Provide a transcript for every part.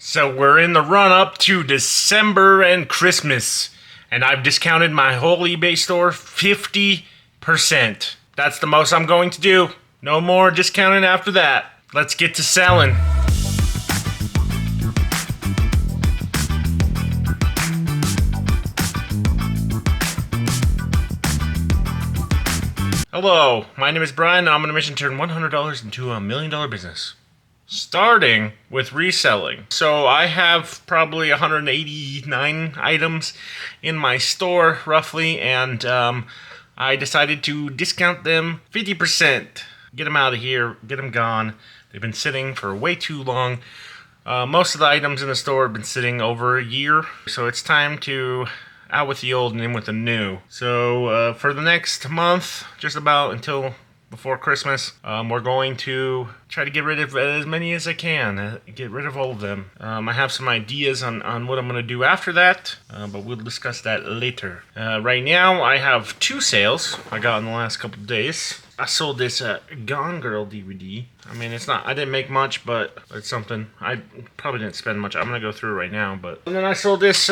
So we're in the run-up to December and Christmas, and I've discounted my whole eBay store 50%. That's the most I'm going to do. No more discounting after that. Let's get to selling. Hello, my name is Brian, and I'm on a mission to turn $100 into a $1 million business. Starting with reselling. So I have probably 189 items in my store, roughly, and I decided to discount them 50%. Get them out of here, get them gone. They've been sitting for way too long. Most of the items in the store have been sitting over a year, so it's time to out with the old and in with the new. So for the next month, just about until before Christmas, we're going to try to get rid of as many as I can. Get rid of all of them. I have some ideas on what I'm going to do after that, but we'll discuss that later. Right now, I have 2 sales I got in the last couple of days. I sold this Gone Girl DVD. I mean, it's not, I didn't make much, but it's something. I probably didn't spend much. I'm gonna go through it right now, but. And then I sold this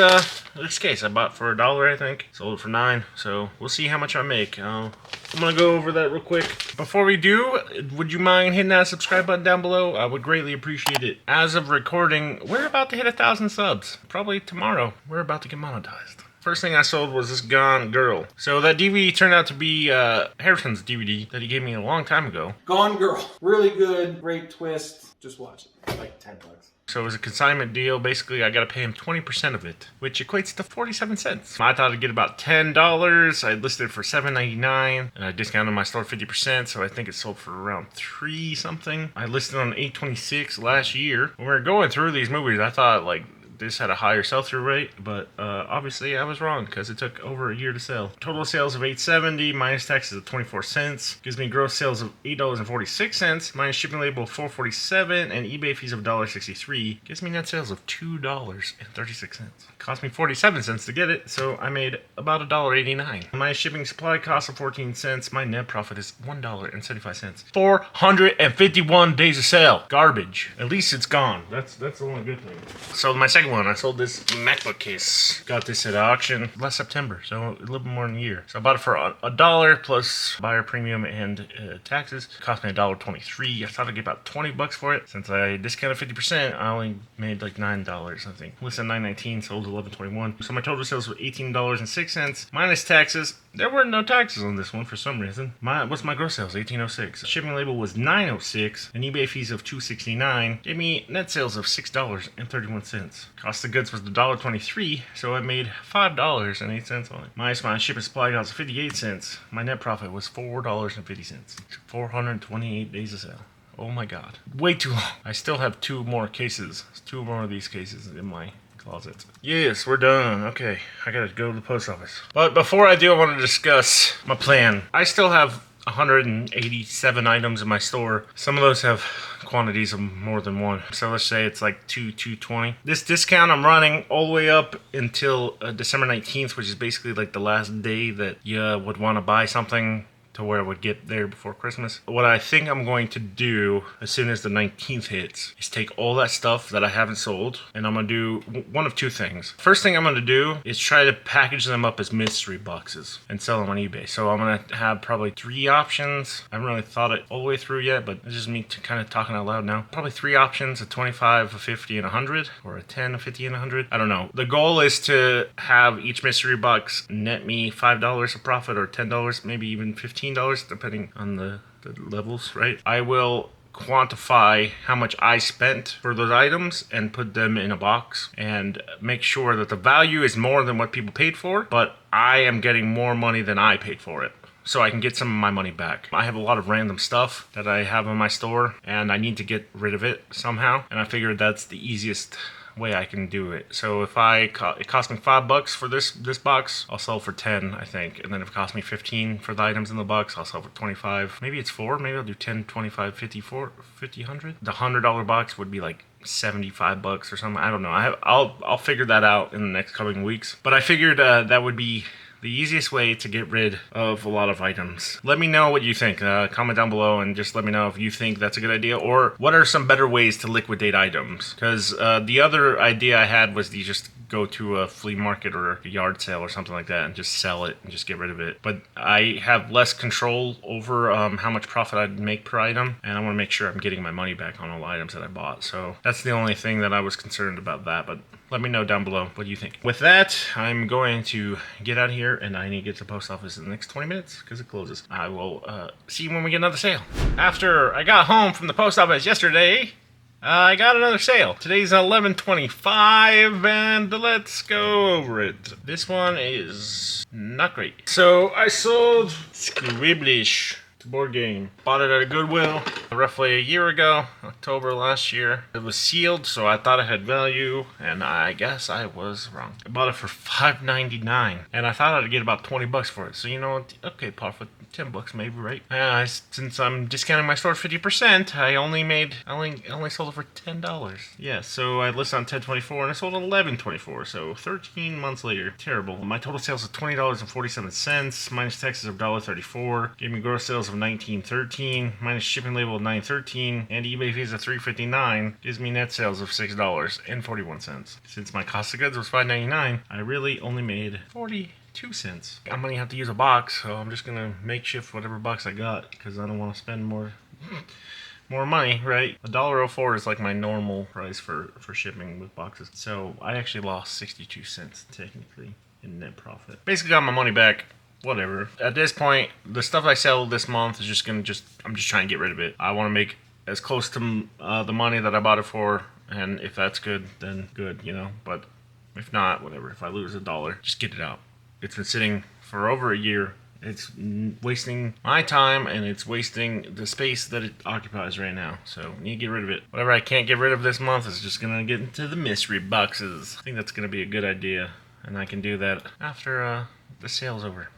case I bought for $1, I think. Sold it for $9, so we'll see how much I make. I'm gonna go over that real quick. Before we do, would you mind hitting that subscribe button down below? I would greatly appreciate it. As of recording, we're about to hit 1,000 subs. Probably tomorrow. We're about to get monetized. First thing I sold was this Gone Girl. So that DVD turned out to be Harrison's DVD that he gave me a long time ago. Gone Girl. Really good, great twist. Just watch it. Like 10 bucks. So it was a consignment deal. Basically, I got to pay him 20% of it, which equates to 47 cents. I thought I'd get about $10. I listed it for $7.99, and I discounted my store 50%, so I think it sold for around $3 something. I listed on $8.26 last year. When we were going through these movies, I thought like this had a higher sell-through rate, but obviously I was wrong because it took over a year to sell. Total sales of $8.70 minus taxes of 24 cents gives me gross sales of $8.46 minus shipping label of $4.47 and eBay fees of $1.63 gives me net sales of $2.36. Cost me 47 cents to get it, so I made about $1.89. My shipping supply cost of 14 cents. My net profit is $1.75. 451 days of sale. Garbage. At least it's gone. That's the only good thing. So my second one, I sold this MacBook case. Got this at auction last September, so a little bit more than a year. So I bought it for $1 plus buyer premium and taxes. It cost me $1.23. I thought I'd get about 20 bucks for it. Since I discounted 50%, I only made like $9, I think. Listed $9.19, sold $11.21. So my total sales were $18.06 minus taxes. There were no taxes on this one for some reason. What's my gross sales? $18.06. Shipping label was $9.06, and eBay fees of $2.69 gave me net sales of $6.31. Cost of goods was $1.23, so I made $5.08 on it. Minus my shipping supply cost of 58 cents. My net profit was $4.50. 428 days of sale. Oh my god. Way too long. I still have 2 more cases. 2 more of these cases in my closet. Yes, we're done. Okay, I gotta go to the post office. But before I do, I want to discuss my plan. I still have 187 items in my store. Some of those have quantities of more than one. So let's say it's like 220. This discount I'm running all the way up until December 19th, which is basically like the last day that you would want to buy something to where it would get there before Christmas. What I think I'm going to do as soon as the 19th hits is take all that stuff that I haven't sold, and I'm going to do one of 2 things. First thing I'm going to do is try to package them up as mystery boxes and sell them on eBay. So I'm going to have probably 3 options. I haven't really thought it all the way through yet, but it's just me kind of talking out loud now. Probably 3 options, a 25, a 50, and a 100, or a 10, a 50, and a 100. I don't know. The goal is to have each mystery box net me $5 of profit, or $10, maybe even $15, depending on the levels, right? I will quantify how much I spent for those items and put them in a box and make sure that the value is more than what people paid for, but I am getting more money than I paid for it, so I can get some of my money back. I have a lot of random stuff that I have in my store, and I need to get rid of it somehow, and I figured that's the easiest way I can do it. So if it cost me $5 for this box, I'll sell for 10, I think. And then if it cost me 15 for the items in the box, I'll sell for 25. Maybe it's 4. Maybe I'll do 10, 25, 54, 50, 100. The $100 box would be like $75 or something. I don't know. I'll figure that out in the next coming weeks. But I figured that would be the easiest way to get rid of a lot of items. Let me know what you think. Comment down below and just let me know if you think that's a good idea, or what are some better ways to liquidate items. Because the other idea I had was you just go to a flea market or a yard sale or something like that and just sell it and just get rid of it. But I have less control over how much profit I'd make per item, and I want to make sure I'm getting my money back on all the items that I bought. So that's the only thing that I was concerned about that, but let me know down below what you think. With that, I'm going to get out of here, and I need to get to the post office in the next 20 minutes because it closes. I will see you when we get another sale. After I got home from the post office yesterday, I got another sale. Today's 11/25, and let's go over it. This one is not great. So I sold Scribblish. It's a board game. Bought it at a Goodwill roughly a year ago, October last year. It was sealed, so I thought it had value, and I guess I was wrong. I bought it for $5.99, and I thought I'd get about 20 bucks for it. So you know what? Okay, profit. 10 bucks maybe, right? Since I'm discounting my store 50%, I only sold it for $10. Yeah, so I listed on 10/24 and I sold 11/24, so 13 months later. Terrible. My total sales of $20.47 minus taxes of $1.34 gave me gross sales of $19.13 minus shipping label of $9.13 and eBay fees of $3.59 gives me net sales of $6.41. Since my cost of goods was $5.99, I really only made 42 cents. I'm gonna have to use a box, so I'm just gonna makeshift whatever box I got because I don't want to spend more money, right? $1.04 is like my normal price for shipping with boxes. So I actually lost 62 cents technically in net profit. Basically got my money back. Whatever. At this point, the stuff I sell this month is I'm just trying to get rid of it. I want to make as close to the money that I bought it for, and if that's good, then good, you know. But if not, whatever. If I lose $1, just get it out. It's been sitting for over a year. It's wasting my time, and it's wasting the space that it occupies right now. So I need to get rid of it. Whatever I can't get rid of this month is just going to get into the mystery boxes. I think that's going to be a good idea, and I can do that after the sale's over.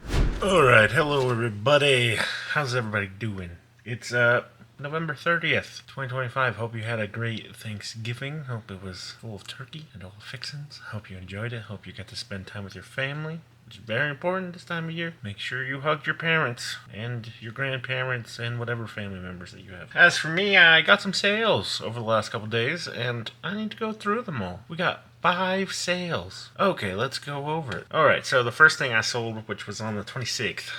Alright, hello everybody. How's everybody doing? It's November 30th, 2025. Hope you had a great Thanksgiving. Hope it was full of turkey and all the fixings. Hope you enjoyed it. Hope you got to spend time with your family, which is very important this time of year. Make sure you hugged your parents and your grandparents and whatever family members that you have. As for me, I got some sales over the last couple days, and I need to go through them all. We got 5 sales. Okay, let's go over it. Alright, so the first thing I sold, which was on the 26th.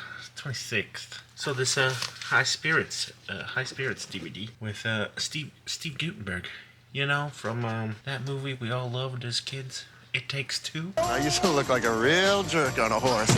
So this High Spirits DVD with Steve Guttenberg. You know, from that movie we all loved as kids, It Takes Two. I used to look like a real jerk on a horse.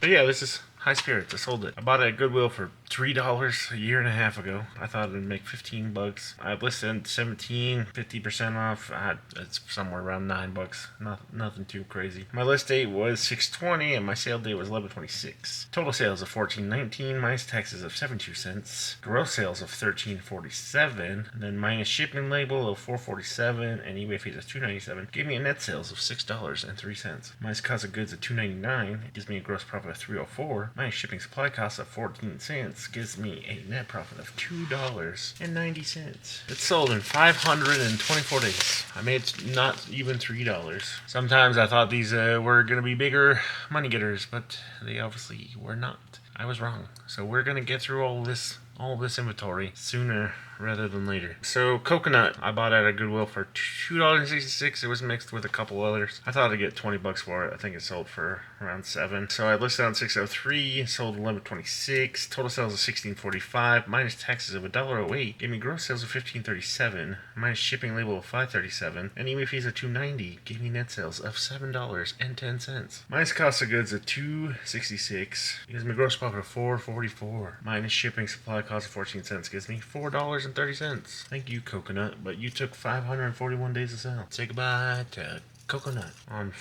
So yeah, this is High Spirits. I sold it. I bought it at Goodwill for $3 a year and a half ago. I thought it'd make 15 bucks. I listed 17, 50% off. It's somewhere around 9 bucks. Nothing too crazy. My list date was 6/20 and my sale date was 11/26. Total sales of $14.19 minus taxes of 72 cents. Gross sales of $13.47, and then minus shipping label of $4.47 and eBay fees of $2.97. Gave me a net sales of $6.03. Minus cost of goods of $2.99 gives me a gross profit of $3.04. My shipping supply cost of 14 cents gives me a net profit of $2.90. It's sold in 524 days. I made not even $3. Sometimes I thought these were going to be bigger money getters, but they obviously were not. I was wrong. So we're going to get through all this inventory sooner rather than later. So coconut, I bought at a Goodwill for $2.66. It was mixed with a couple others. I thought I'd get 20 bucks for it. I think it sold for around 7. So I listed on 603, sold 11.26. Total sales of 16.45 minus taxes of $1.08. Gave me gross sales of 15.37 minus shipping label of 5.37 and eBay fees of 2.90. Gave me net sales of $7.10. Minus cost of goods of 2.66 gives me gross profit of 4.44 minus shipping supply cost of 14 cents gives me $4.30. Thank you, coconut, but you took 541 days to sell. Say goodbye to coconut. On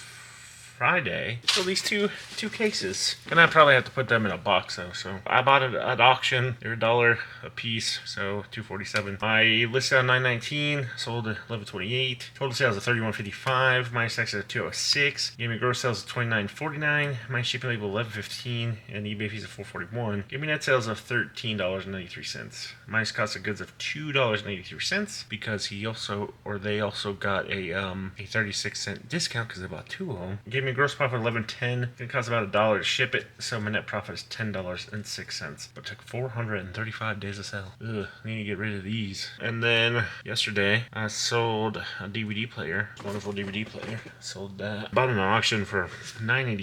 Friday, so these two cases, and I probably have to put them in a box though. So I bought it at auction. They're $1 a piece, so $2.47. I listed on $9.19, sold at $11.28. Total sales of $31.55. Minus taxes of $2.06. Gave me gross sales of $29.49. My shipping label $11.15, and eBay fees of $4.41. Gave me net sales of $13.93. Minus cost of goods of $2.83 because they also got a 36-cent discount because I bought 2 of them. Gave me me a gross profit of $11.10. It cost about $1 to ship it, so my net profit is $10.06. But it took 435 days to sell. Ugh, need to get rid of these. And then yesterday, I sold a DVD player, wonderful DVD player. Sold that. Bought it on auction for $9.87.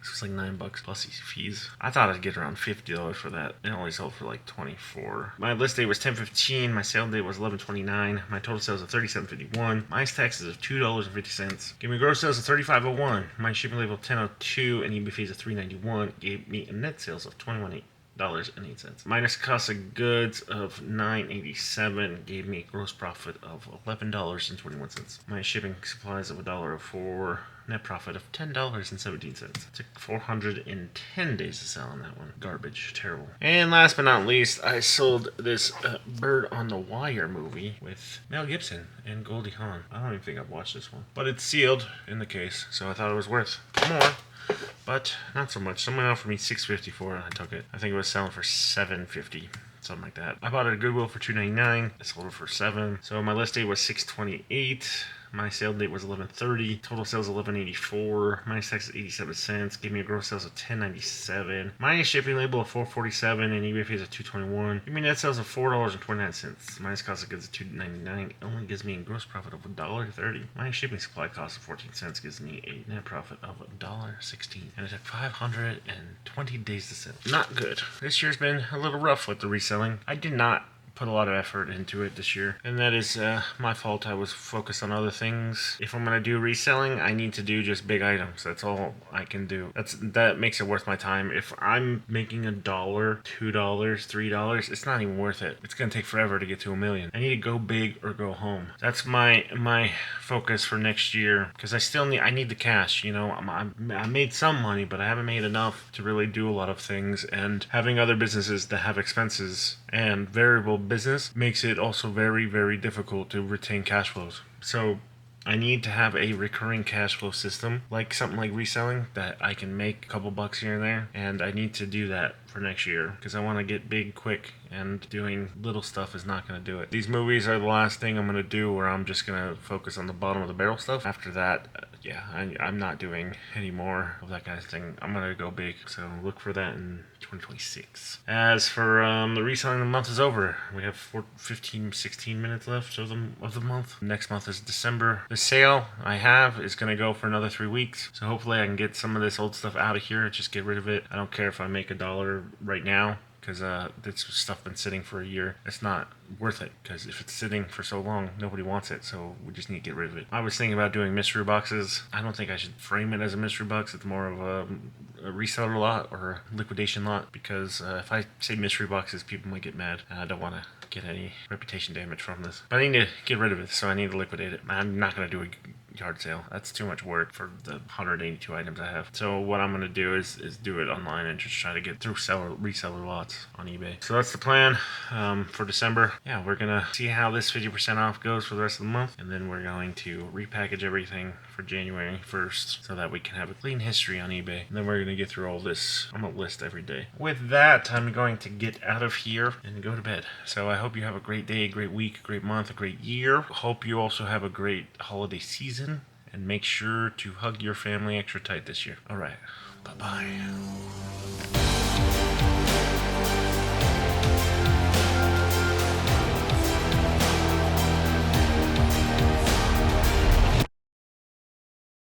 This was like $9 plus these fees. I thought I'd get around $50 for that. It only sold for like $24. My list date was 10/15. My sale date was 11/29. My total sales of $37.51. Minus taxes of $2.50. Give me gross sales of $35.01. My shipping label of $10.02 and eBay fees of $3.91 gave me a net sales of $21.08. Minus cost of goods of $9.87 gave me a gross profit of $11.21. My shipping supplies of $1.04. Net profit of $10.17. Took 410 days to sell on that one. Garbage. Terrible. And last but not least, I sold this Bird on the Wire movie with Mel Gibson and Goldie Hawn. I don't even think I've watched this one. But it's sealed in the case, so I thought it was worth more. But not so much. Someone offered me $6.50 for it. I took it. I think it was selling for $7.50. Something like that. I bought it at Goodwill for $2.99. I sold it for $7. So my list date was $6.28. My sale date was $11.30. Total sales $11.84. Minus taxes 87 cents. Gave me a gross sales of $10.97. Minus shipping label of $4.47 and eBay fees of $2.21. Give me net sales of $4.29. Minus cost of goods of $2.99. It only gives me a gross profit of $1.30. Minus shipping supply cost of 14 cents gives me a net profit of $1.16. And it took 520 days to sell. Not good. This year's been a little rough with the reselling. I did not put a lot of effort into it this year, and that is my fault. I was focused on other things. If I'm gonna do reselling, I need to do just big items. That's all I can do. That makes it worth my time. If I'm making $1, $2, $3, it's not even worth it. It's gonna take forever to get to $1 million. I need to go big or go home. That's my focus for next year, because I need the cash. You know, I made some money, but I haven't made enough to really do a lot of things, and having other businesses that have expenses and variable business makes it also very, very difficult to retain cash flows. So I need to have a recurring cash flow system, like something like reselling, that I can make a couple bucks here and there, and I need to do that for next year because I want to get big quick, and doing little stuff is not going to do it. These movies are the last thing I'm going to do where I'm just going to focus on the bottom of the barrel stuff. After that, I'm not doing any more of that kind of thing. I'm going to go big, so look for that in 2026. As for the reselling, the month is over. We have 16 minutes left of the month. Next month is December. The sale I have is going to go for another 3 weeks, so hopefully I can get some of this old stuff out of here, just get rid of it. I don't care if I make $1 right now, because this stuff been sitting for a year. It's not worth it, because if it's sitting for so long, nobody wants it, so we just need to get rid of it. I was thinking about doing mystery boxes. I don't think I should frame it as a mystery box. It's more of a reseller lot or a liquidation lot, because if I say mystery boxes, people might get mad, and I don't want to get any reputation damage from this. But I need to get rid of it, so I need to liquidate it. I'm not going to do a yard sale. That's too much work for the 182 items I have. So what I'm going to do is do it online and just try to get through reseller lots on eBay. So that's the plan for December. Yeah, we're going to see how this 50% off goes for the rest of the month, and then we're going to repackage everything for January 1st so that we can have a clean history on eBay. And then we're going to get through all this on a list every day. With that, I'm going to get out of here and go to bed. So I hope you have a great day, a great week, a great month, a great year. Hope you also have a great holiday season. And make sure to hug your family extra tight this year. All right. Bye-bye.